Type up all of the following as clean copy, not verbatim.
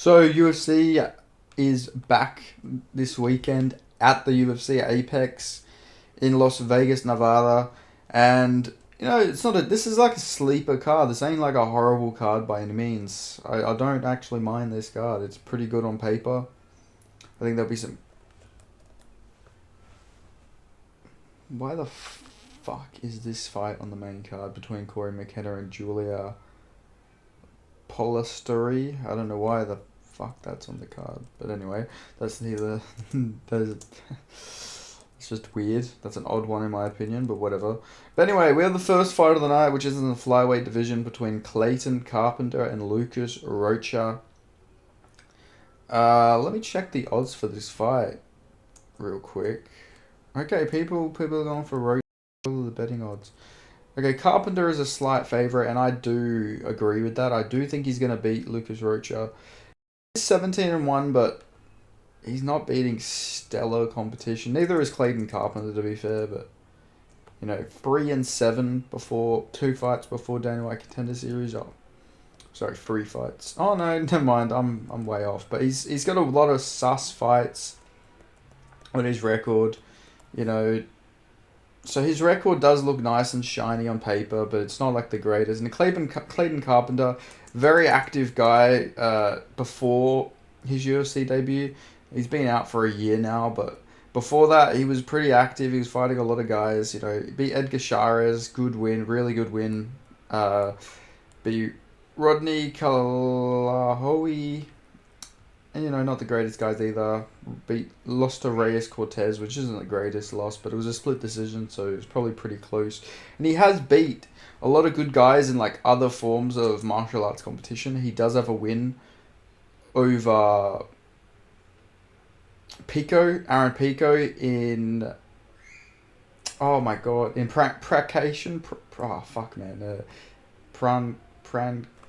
So UFC is back this weekend at the UFC Apex in Las Vegas, Nevada, and it's not a. This is like a sleeper card. This ain't like a horrible card by any means. I don't actually mind this card. It's pretty good on paper. I think there'll be some. Why the fuck is this fight on the main card between Corey McKenna and Julia Polisteri? I don't know why the fuck that's on the card, but anyway, that's neither. It's just weird. That's an odd one in my opinion, but whatever. But anyway, we have the first fight of the night, which is in the flyweight division between Clayton Carpenter and Lucas Rocha. Let me check the odds for this fight real quick. Okay, people are going for Rocha. What are the betting odds? Okay, Carpenter is a slight favourite, and I do agree with that. I do think he's going to beat Lucas Rocha. He's 17-1, but he's not beating stellar competition. Neither is Clayton Carpenter, to be fair, but 3-7 before 2 fights before Dana White Contender Series. Oh, sorry, 3 fights. Oh no, never mind. I'm way off. But he's got a lot of sus fights on his record. So his record does look nice and shiny on paper, but it's not like the greatest. And Clayton Carpenter, very active guy before his UFC debut. He's been out for a year now, but before that, he was pretty active. He was fighting a lot of guys. He beat Edgar Chairez, good win, really good win. Beat Rodney Kalahoe, and not the greatest guys either. Lost to Reyes Cortez, which isn't the greatest loss, but it was a split decision, so it was probably pretty close. And he has beat a lot of good guys in like other forms of martial arts competition. He does have a win over Aaron Pico in. Oh my god, in Prakation. Oh fuck man, Pran.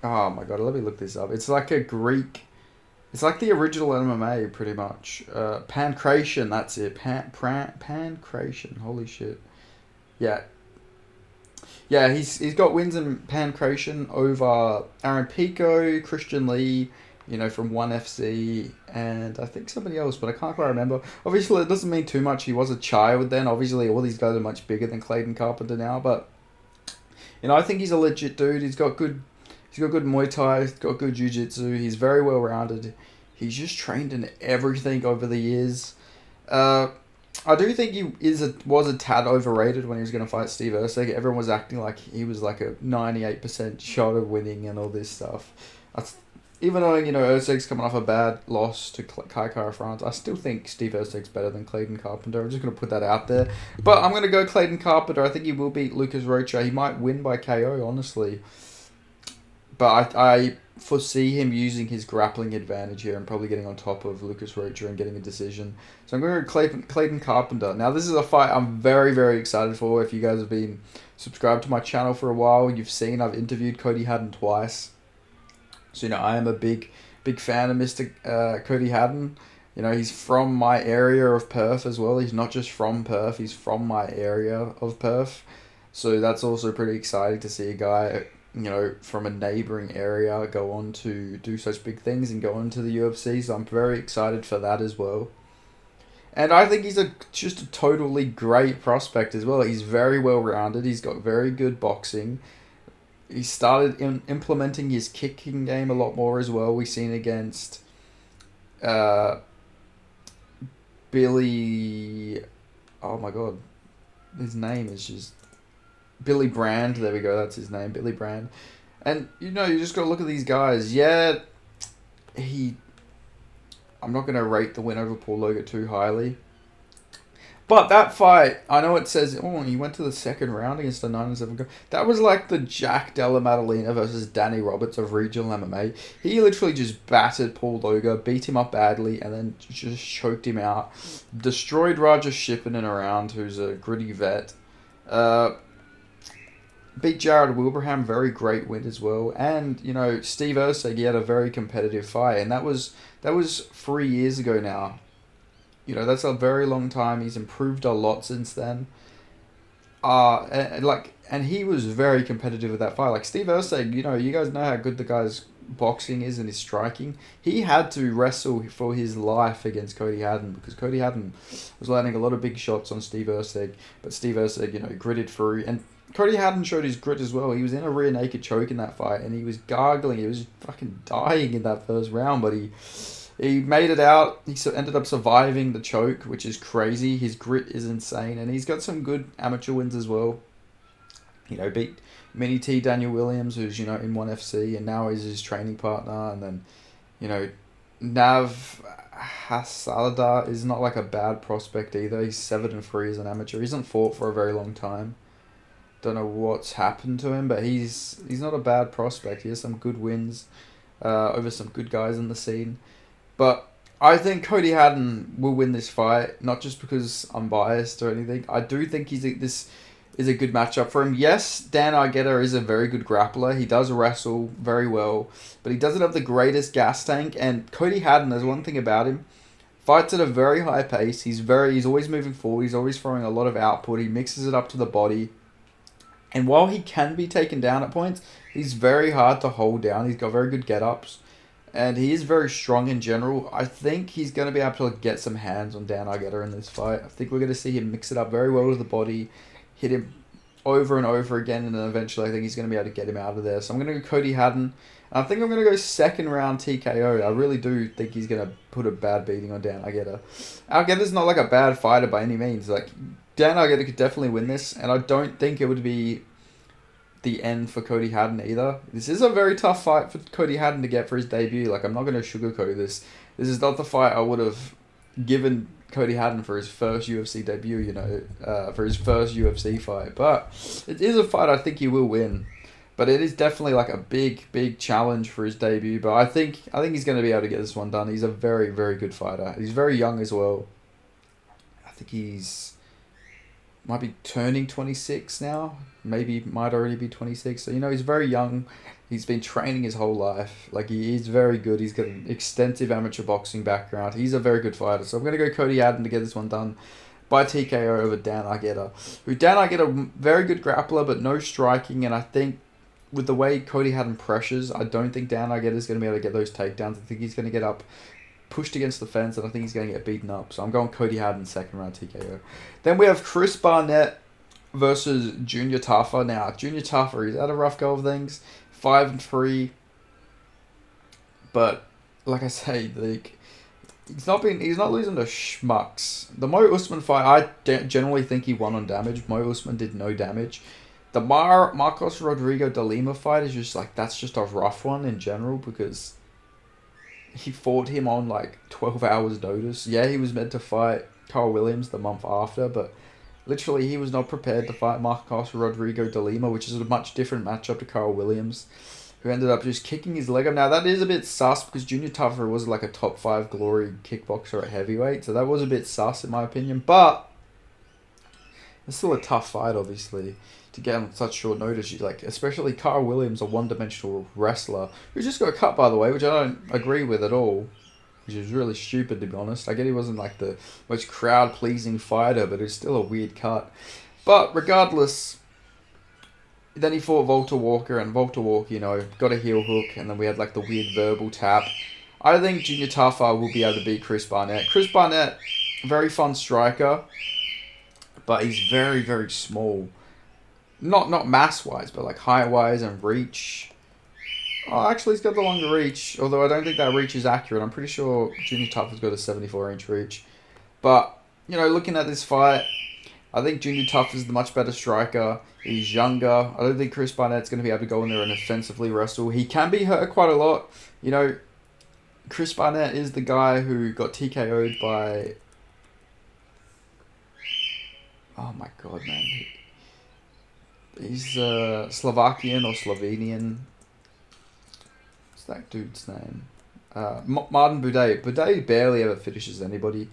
Oh my god, let me look this up. It's like a Greek. It's like the original MMA, pretty much. Pancration, that's it. Pancration. Holy shit. Yeah. Yeah, he's got wins in Pancration over Aaron Pico, Christian Lee, from ONE FC, and I think somebody else, but I can't quite remember. Obviously, it doesn't mean too much. He was a child then. Obviously, all these guys are much bigger than Clayton Carpenter now, but I think he's a legit dude. He's got good Muay Thai, he's got good Jiu-Jitsu, he's very well rounded. He's just trained in everything over the years. I do think he was a tad overrated when he was going to fight Steve Erceg. Everyone was acting like he was like a 98% shot of winning and all this stuff. Even though, Erceg's coming off a bad loss to Kai Kara-France, I still think Steve Erceg's better than Clayton Carpenter. I'm just going to put that out there. But I'm going to go Clayton Carpenter. I think he will beat Lucas Rocha. He might win by KO, honestly. But I foresee him using his grappling advantage here and probably getting on top of Lucas Rocha and getting a decision. So I'm going to go Clayton Carpenter. Now, this is a fight I'm very, very excited for. If you guys have been subscribed to my channel for a while, you've seen I've interviewed Cody Haddon twice. So, I am a big fan of Mr. Cody Haddon. He's from my area of Perth as well. He's not just from Perth, he's from my area of Perth. So that's also pretty exciting to see a guy from a neighbouring area go on to do such big things and go on to the UFC. So I'm very excited for that as well. And I think he's just a totally great prospect as well. He's very well rounded. He's got very good boxing. He started implementing his kicking game a lot more as well. We've seen against Billy. Oh my god, his name is just Billy Brand. There we go. That's his name, Billy Brand. And you just got to look at these guys. Yeah, I'm not going to rate the win over Paul Logan too highly. But that fight, I know it says, he went to the second round against the 9-7 guy. That was like the Jack Della Maddalena versus Danny Roberts of regional MMA. He literally just battered Paul Logan, beat him up badly, and then just choked him out. Destroyed Raja Shippen in a round, who's a gritty vet. Beat Jared Wilbraham, very great win as well. And, Steve Erceg, he had a very competitive fight. And that was 3 years ago now. That's a very long time. He's improved a lot since then. And he was very competitive with that fight. Like Steve Erceg, you guys know how good the guy's boxing is and his striking. He had to wrestle for his life against Cody Haddon because Cody Haddon was landing a lot of big shots on Steve Erceg, but Steve Erceg, gritted through. And Cody Haddon showed his grit as well. He was in a rear naked choke in that fight, and he was gargling. He was fucking dying in that first round, but he made it out. He ended up surviving the choke, which is crazy. His grit is insane, and he's got some good amateur wins as well. Beat Mini T Daniel Williams, who's, in 1FC, and now is his training partner. And then, Nav Hasalada is not like a bad prospect either. He's 7-3 as an amateur. He hasn't fought for a very long time. Don't know what's happened to him, but he's not a bad prospect. He has some good wins over some good guys in the scene. But I think Cody Haddon will win this fight, not just because I'm biased or anything. I do think this is a good matchup for him. Yes, Dan Argueta is a very good grappler. He does wrestle very well, but he doesn't have the greatest gas tank. And Cody Haddon, there's one thing about him. Fights at a very high pace. He's always moving forward. He's always throwing a lot of output. He mixes it up to the body. And while he can be taken down at points, he's very hard to hold down. He's got very good get-ups. And he is very strong in general. I think he's going to be able to get some hands on Dan Argueta in this fight. I think we're going to see him mix it up very well to the body, hit him over and over again, and then eventually I think he's going to be able to get him out of there. So I'm going to go Cody Haddon. And I think I'm going to go second round TKO. I really do think he's going to put a bad beating on Dan Argueta. Argueta's not like a bad fighter by any means. Like, Dan Argueta could definitely win this, and I don't think it would be the end for Cody Haddon either. This is a very tough fight for Cody Haddon to get for his debut. Like, I'm not going to sugarcoat this. This is not the fight I would have given Cody Haddon for his first UFC debut, for his first UFC fight. But it is a fight I think he will win. But it is definitely like a big, big challenge for his debut. But I think he's going to be able to get this one done. He's a very, very good fighter. He's very young as well. I think might be turning 26 now. Maybe might already be 26. So, he's very young. He's been training his whole life. Like, he is very good. He's got an extensive amateur boxing background. He's a very good fighter. So I'm going to go Cody Haddon to get this one done by TKO over Dan Argueta. Dan Argueta, very good grappler, but no striking. And I think with the way Cody Haddon pressures, I don't think Dan Argueta is going to be able to get those takedowns. I think he's going to get up, pushed against the fence, and I think he's going to get beaten up. So I'm going Cody Haddon second round TKO. Then we have Chris Barnett versus Junior Tafa. Now, Junior Tafa, he's had a rough go of things. 5-3. But, like I say, he's not losing to schmucks. The Mo Usman fight, I generally think he won on damage. Mo Usman did no damage. The Marcos Rodrigo de Lima fight is just like, that's just a rough one in general because he fought him on like 12 hours notice. Yeah, he was meant to fight Carl Williams the month after, but literally he was not prepared to fight Marcos Rodrigo de Lima, which is a much different matchup to Carl Williams, who ended up just kicking his leg up. Now, that is a bit sus because Junior Tafa was like a top 5 glory kickboxer at heavyweight, so that was a bit sus in my opinion, but it's still a tough fight, obviously, to get on such short notice. Especially Carl Williams, a one-dimensional wrestler, who just got cut, by the way, which I don't agree with at all, which is really stupid, to be honest. I get he wasn't like the most crowd-pleasing fighter, but it's still a weird cut. But regardless, then he fought Volta Walker, and Volta Walker, got a heel hook, and then we had like the weird verbal tap. I think Junior Tafa will be able to beat Chris Barnett. Chris Barnett, very fun striker, but he's very, very small. Not mass-wise, but like height-wise and reach. Oh, actually, he's got the longer reach, although I don't think that reach is accurate. I'm pretty sure Junior Tafa's got a 74-inch reach. But, looking at this fight, I think Junior Tafa is the much better striker. He's younger. I don't think Chris Barnett's going to be able to go in there and offensively wrestle. He can be hurt quite a lot. Chris Barnett is the guy who got TKO'd by... Oh my god, man. He's Slovakian or Slovenian. What's that dude's name? Martin Buday. Buday barely ever finishes anybody.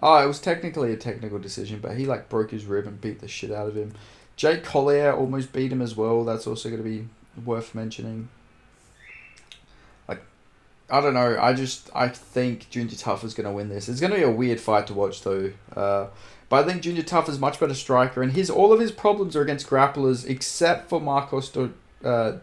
Oh, it was technically a technical decision, but he broke his rib and beat the shit out of him. Jake Collier almost beat him as well. That's also going to be worth mentioning. I don't know. I think Junior Tafa is going to win this. It's going to be a weird fight to watch though. But I think Junior Tafa is a much better striker, and all of his problems are against grapplers, except for Marcos de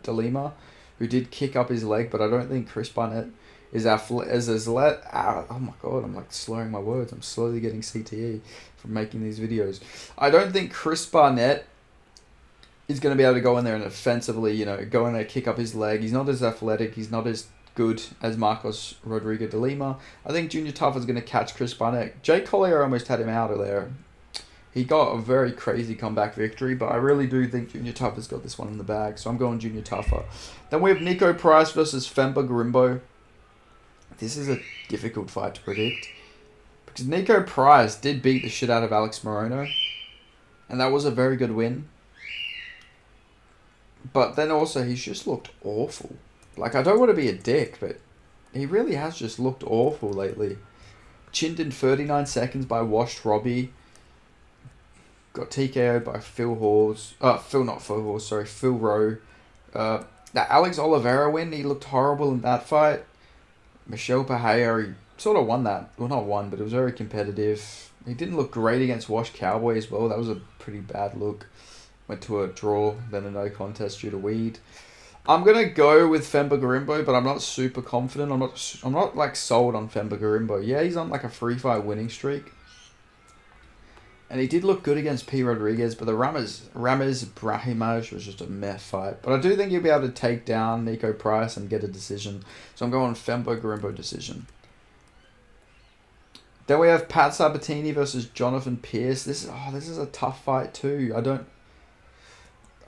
Lima, who did kick up his leg, but I don't think Chris Barnett is oh my god, I'm like slurring my words. I'm slowly getting CTE from making these videos. I don't think Chris Barnett is going to be able to go in there and offensively, go in there, kick up his leg. He's not as athletic. He's not as good as Marcos Rodriguez de Lima. I think Junior Tuff is going to catch Chris Barnett. Jake Collier almost had him out of there. He got a very crazy comeback victory, but I really do think Junior Tuff has got this one in the bag, so I'm going Junior Tuffer. Then we have Nico Price versus Femba Garimbo. This is a difficult fight to predict, because Nico Price did beat the shit out of Alex Morono, and that was a very good win. But then also, he's just looked awful. Like, I don't want to be a dick, but he really has just looked awful lately. Chinned in 39 seconds by Washed Robbie. Got TKO'd by Phil Rowe. That Alex Oliveira win, he looked horrible in that fight. Michel Pereira, he sort of won that. Well, not won, but it was very competitive. He didn't look great against Washed Cowboy as well. That was a pretty bad look. Went to a draw, then a no contest due to weed. I'm going to go with Femba Garimbo, but I'm not super confident. I'm not like sold on Femba Garimbo. Yeah, he's on like a 3-fight winning streak. And he did look good against P. Rodriguez, but the Ramez Brahimaj was just a meh fight. But I do think he'll be able to take down Nico Price and get a decision. So I'm going Femba Garimbo decision. Then we have Pat Sabatini versus Jonathan Pierce. This is a tough fight too.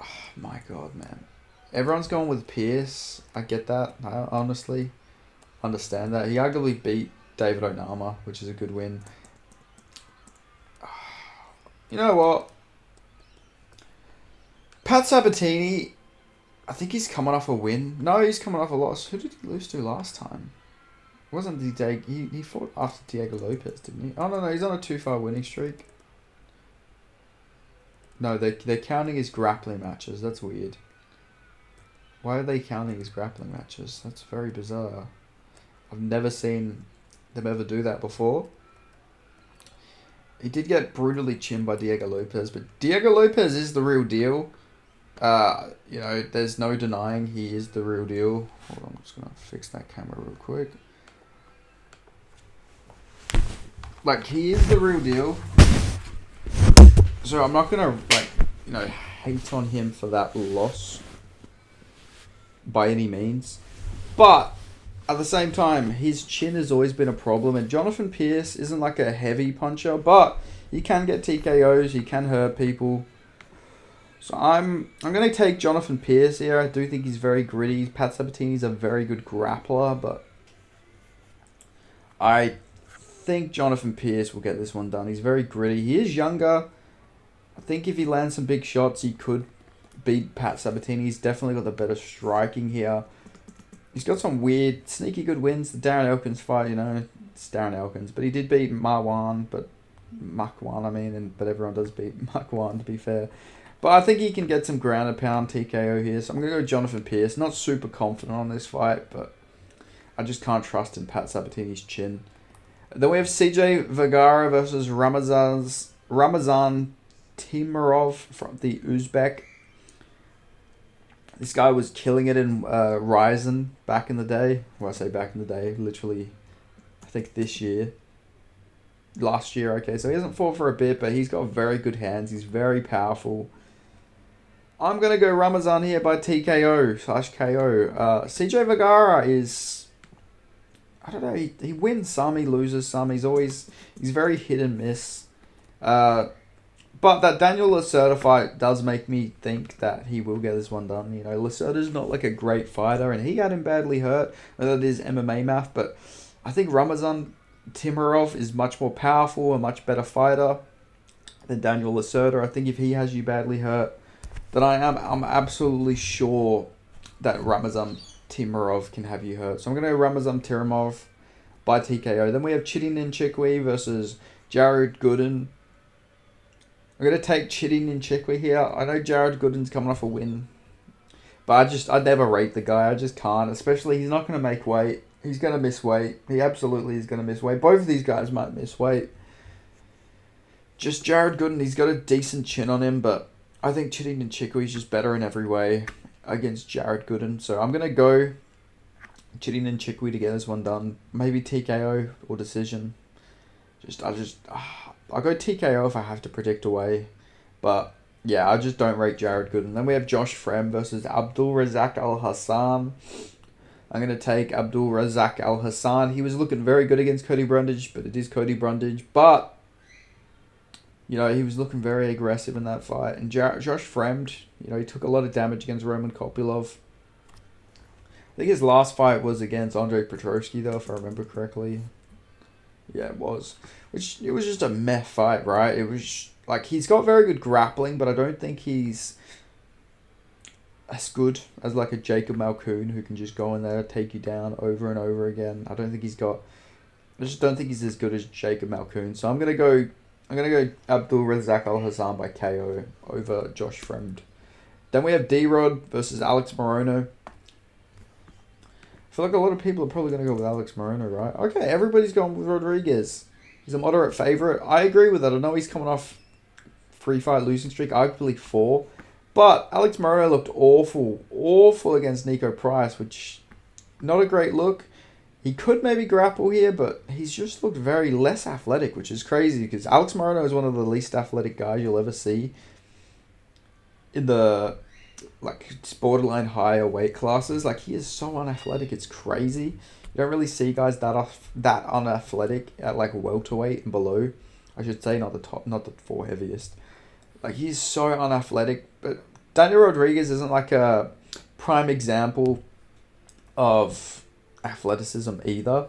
Oh my god, man. Everyone's going with Pierce. I get that. I honestly understand that. He arguably beat David Onama, which is a good win. You know what? Pat Sabatini, I think he's coming off a win. No, he's coming off a loss. Who did he lose to last time? Wasn't he fought after Diego Lopez, didn't he? Oh, no, he's on a 2-fight winning streak. No, they're counting his grappling matches. That's weird. Why are they counting his grappling matches? That's very bizarre. I've never seen them ever do that before. He did get brutally chinned by Diego Lopez, but Diego Lopez is the real deal. There's no denying he is the real deal. Hold on, I'm just going to fix that camera real quick. Like, he is the real deal. So I'm not going to, hate on him for that loss by any means. But at the same time, his chin has always been a problem, and Jonathan Pierce isn't like a heavy puncher, but he can get TKOs, he can hurt people. So I'm going to take Jonathan Pierce here. I do think he's very gritty. Pat Sabatini's a very good grappler, but I think Jonathan Pierce will get this one done. He's very gritty. He is younger. I think if he lands some big shots, he could beat Pat Sabatini. He's definitely got the better striking here. He's got some weird, sneaky good wins. The Darren Elkins fight, it's Darren Elkins. But he did beat Makwan, but everyone does beat Makwan, to be fair. But I think he can get some ground and pound TKO here. So I'm going to go Jonathan Pierce. Not super confident on this fight, but I just can't trust in Pat Sabatini's chin. Then we have CJ Vergara versus Ramazan Timurov from the Uzbek. This guy was killing it in Ryzen back in the day. Well, I say back in the day, literally, I think this year. Last year, okay. So he hasn't fought for a bit, but he's got very good hands. He's very powerful. I'm going to go Ramazan here by TKO/KO. CJ Vergara is... I don't know, he wins some, he loses some. He's very hit and miss. But that Daniel Lacerda fight does make me think that he will get this one done. Lacerda's not like a great fighter, and he had him badly hurt. That is MMA math, but I think Ramazan Timurov is much more powerful, a much better fighter than Daniel Lacerda. I think if he has you badly hurt, then I'm absolutely sure that Ramazan Timurov can have you hurt. So I'm going to go Ramazan Timurov by TKO. Then we have Chidi Nchikwi versus Jared Gooden. I'm going to take Chidi Nchikwi here. I know Jared Gooden's coming off a win, but I never rate the guy. I just can't. Especially, he's not going to make weight. He's going to miss weight. He absolutely is going to miss weight. Both of these guys might miss weight. Just Jared Gooden, he's got a decent chin on him, but I think Chidi Nchikwi is just better in every way. against Jared Gooden. So I'm going to go Chittin and Chikwi to get this one done. Maybe TKO or decision. I'll go TKO if I have to predict away. But yeah, I just don't rate Jared Gooden. Then we have Josh Frem versus Abdul Razak Al Hassan. I'm going to take Abdul Razak Al Hassan. He was looking very good against Cody Brundage, but it is Cody Brundage. But, you know, he was looking very aggressive in that fight. And Josh Fremd, you know, he took a lot of damage against Roman Kopylov. I think his last fight was against Andre Petroski, though, if I remember correctly. Yeah, it was. It was just a meh fight, right? It was, like, he's got very good grappling, but I don't think he's as good as, like, a Jacob Malkoon who can just go in there, take you down over and over again. I just don't think he's as good as Jacob Malkoon. So I'm gonna go Abdul Razak Al Hassan by KO over Josh Fremd. Then we have D-Rod versus Alex Morono. I feel like a lot of people are probably going to go with Alex Morono, right? Okay, everybody's going with Rodriguez. He's a moderate favourite. I agree with that. I know he's coming off 3-fight losing streak, arguably 4. But Alex Morono looked awful against Nico Price, which, not a great look. He could maybe grapple here, but he's just looked very less athletic, which is crazy because Alex Morono is one of the least athletic guys you'll ever see in the, like, borderline higher weight classes. Like, he is so unathletic, it's crazy. You don't really see guys that unathletic at, like, welterweight and below. I should say, not the 4 heaviest. Like, he's so unathletic. But Daniel Rodriguez isn't, like, a prime example of athleticism either.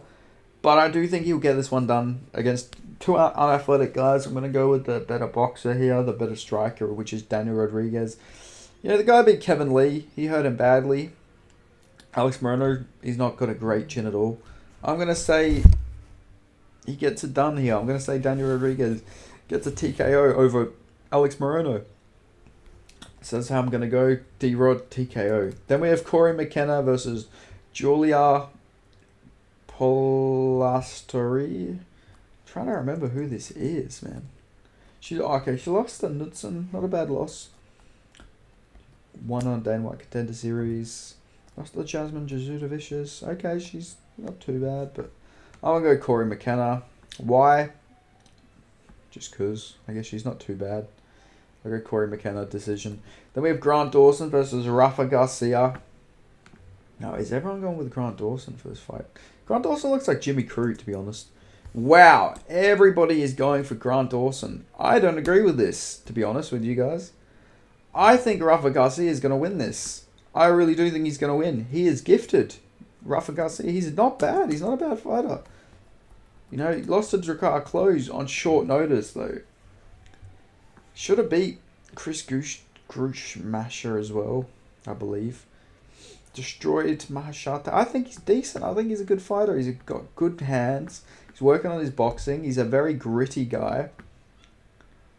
But I do think he'll get this one done against 2 unathletic guys. I'm going to go with the better boxer here, the better striker, which is Daniel Rodriguez. You know, the guy beat Kevin Lee. He hurt him badly. Alex Morono, he's not got a great chin at all. I'm going to say he gets it done here. I'm going to say Daniel Rodriguez gets a TKO over Alex Morono. So that's how I'm going to go. D-Rod, TKO. Then we have Corey McKenna versus Julia Polastri. Trying to remember who this is, man. She lost to Knudsen. Not a bad loss. Won on Dana White Contender Series. Lost to Jasmine Jasudavicius. Okay, she's not too bad, but I'm going to go Corey McKenna. Why? Just because. I guess she's not too bad. I'll go Corey McKenna, decision. Then we have Grant Dawson versus Rafa Garcia. Now, is everyone going with Grant Dawson for this fight? Grant Dawson looks like Jimmy Crute, to be honest. Wow, everybody is going for Grant Dawson. I don't agree with this, to be honest with you guys. I think Rafa Garcia is going to win this. I really do think he's going to win. He is gifted. Rafa Garcia, he's not bad. He's not a bad fighter. You know, he lost to Drakkar Klose on short notice, though. Should have beat Chris Grushmasher as well, I believe. Destroyed Mahashata. I think he's decent. I think he's a good fighter. He's got good hands. He's working on his boxing. He's a very gritty guy.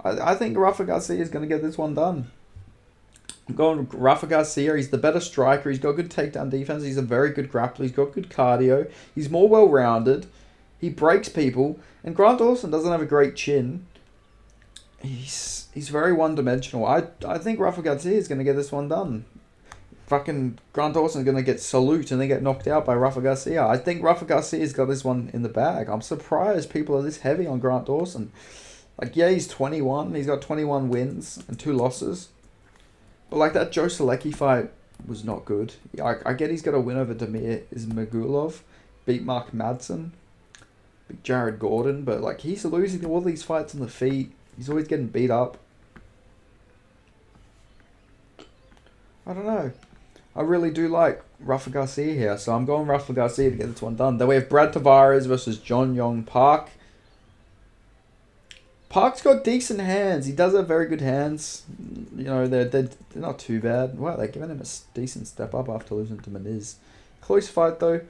I think Rafa Garcia is going to get this one done. I'm going with Rafa Garcia. He's the better striker. He's got good takedown defense. He's a very good grappler. He's got good cardio. He's more well-rounded. He breaks people. And Grant Dawson doesn't have a great chin. He's very one-dimensional. I think Rafa Garcia is going to get this one done. Fucking Grant Dawson's going to get salute and then get knocked out by Rafa Garcia. I think Rafa Garcia's got this one in the bag. I'm surprised people are this heavy on Grant Dawson. Like, yeah, he's 21. He's got 21 wins and 2 losses. But, like, that Joe Selecki fight was not good. I get he's got a win over Damir Ismagulov. Beat Mark Madsen. Beat Jared Gordon. But, like, he's losing all these fights on the feet. He's always getting beat up. I don't know. I really do like Rafa Garcia here, so I'm going Rafa Garcia to get this one done. Then we have Brad Tavares versus John Young Park. Park's got decent hands. He does have very good hands. You know, they're not too bad. Wow, they're giving him a decent step up after losing to Maniz. Close fight, though.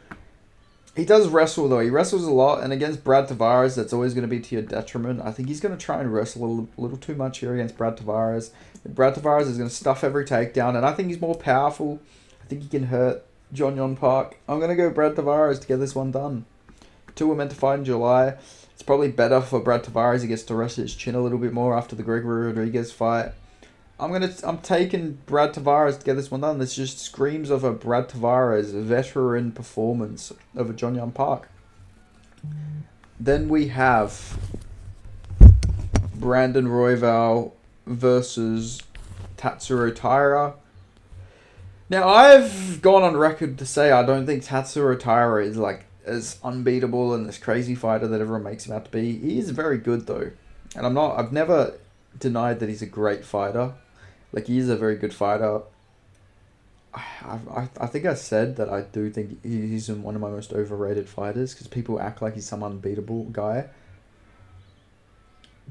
He does wrestle, though. He wrestles a lot, and against Brad Tavares, that's always going to be to your detriment. I think he's going to try and wrestle a little too much here against Brad Tavares. Brad Tavares is going to stuff every takedown, and I think he's more powerful. I think he can hurt John Yon Park. I'm going to go Brad Tavares to get this one done. 2 were meant to fight in July. It's probably better for Brad Tavares. He gets to rest his chin a little bit more after the Gregory Rodriguez fight. I'm taking Brad Tavares to get this one done. This just screams of a Brad Tavares veteran performance over John Young Park. Then we have Brandon Royval versus Tatsuro Taira. Now, I've gone on record to say I don't think Tatsuro Taira is like as unbeatable and this crazy fighter that everyone makes him out to be. He is very good though, and I've never denied that he's a great fighter. Like, he is a very good fighter. I think I said that I do think he's one of my most overrated fighters because people act like he's some unbeatable guy.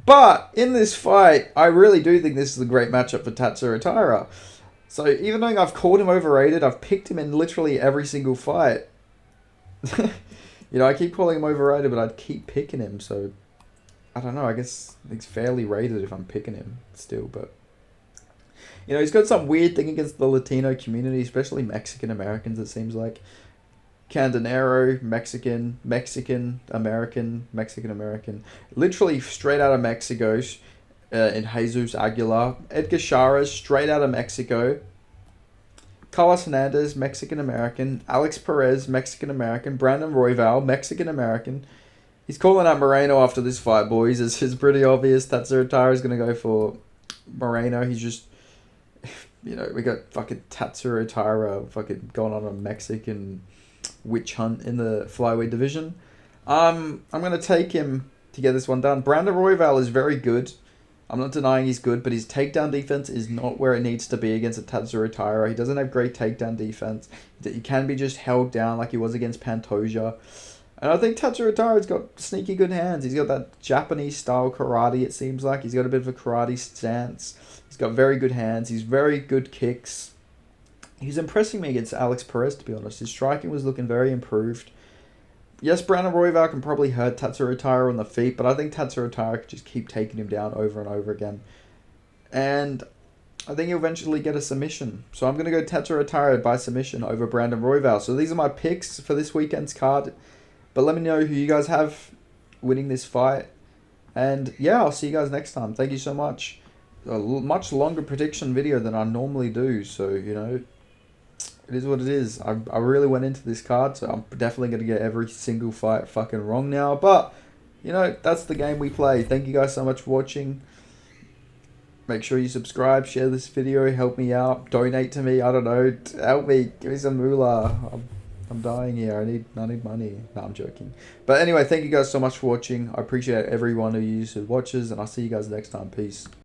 But in this fight, I really do think this is a great matchup for Tatsuro Taira. So even though I've called him overrated, I've picked him in literally every single fight. I keep calling him overrated, but I'd keep picking him. So I don't know. I guess he's fairly rated if I'm picking him still, but. He's got some weird thing against the Latino community, especially Mexican Americans, it seems like. Candanero, Mexican, American. Literally straight out of Mexico in Jesus Aguilar. Edgar Charas, straight out of Mexico. Carlos Hernandez, Mexican American. Alex Perez, Mexican American. Brandon Royval, Mexican American. He's calling out Moreno after this fight, boys. It's pretty obvious Tatsuro Taira is going to go for Moreno. He's just... we got fucking Tatsuro Taira fucking going on a Mexican witch hunt in the flyweight division. I'm going to take him to get this one done. Brandon Royval is very good. I'm not denying he's good, but his takedown defense is not where it needs to be against a Tatsuro Taira. He doesn't have great takedown defense. He can be just held down like he was against Pantoja. And I think Tatsuro Taira's got sneaky good hands. He's got that Japanese-style karate, it seems like. He's got a bit of a karate stance. He's got very good hands. He's very good kicks. He's impressing me against Alex Perez, to be honest. His striking was looking very improved. Yes, Brandon Royval can probably hurt Tatsuro Taira on the feet, but I think Tatsuro Taira could just keep taking him down over and over again. And I think he'll eventually get a submission. So I'm going to go Tatsuro Taira by submission over Brandon Royval. So these are my picks for this weekend's card. But let me know who you guys have winning this fight. And yeah, I'll see you guys next time. Thank you so much. A much longer prediction video than I normally do, so it is what it is. I really went into this card, so I'm definitely going to get every single fight fucking wrong now, but that's the game we play. Thank you guys so much for watching. Make sure you subscribe, share this video, help me out, donate to me, I don't know, help me, give me some moolah. I'm dying here. I need money. No, I'm joking. But anyway, thank you guys so much for watching. I appreciate every one of you who watches, and I'll see you guys next time. Peace.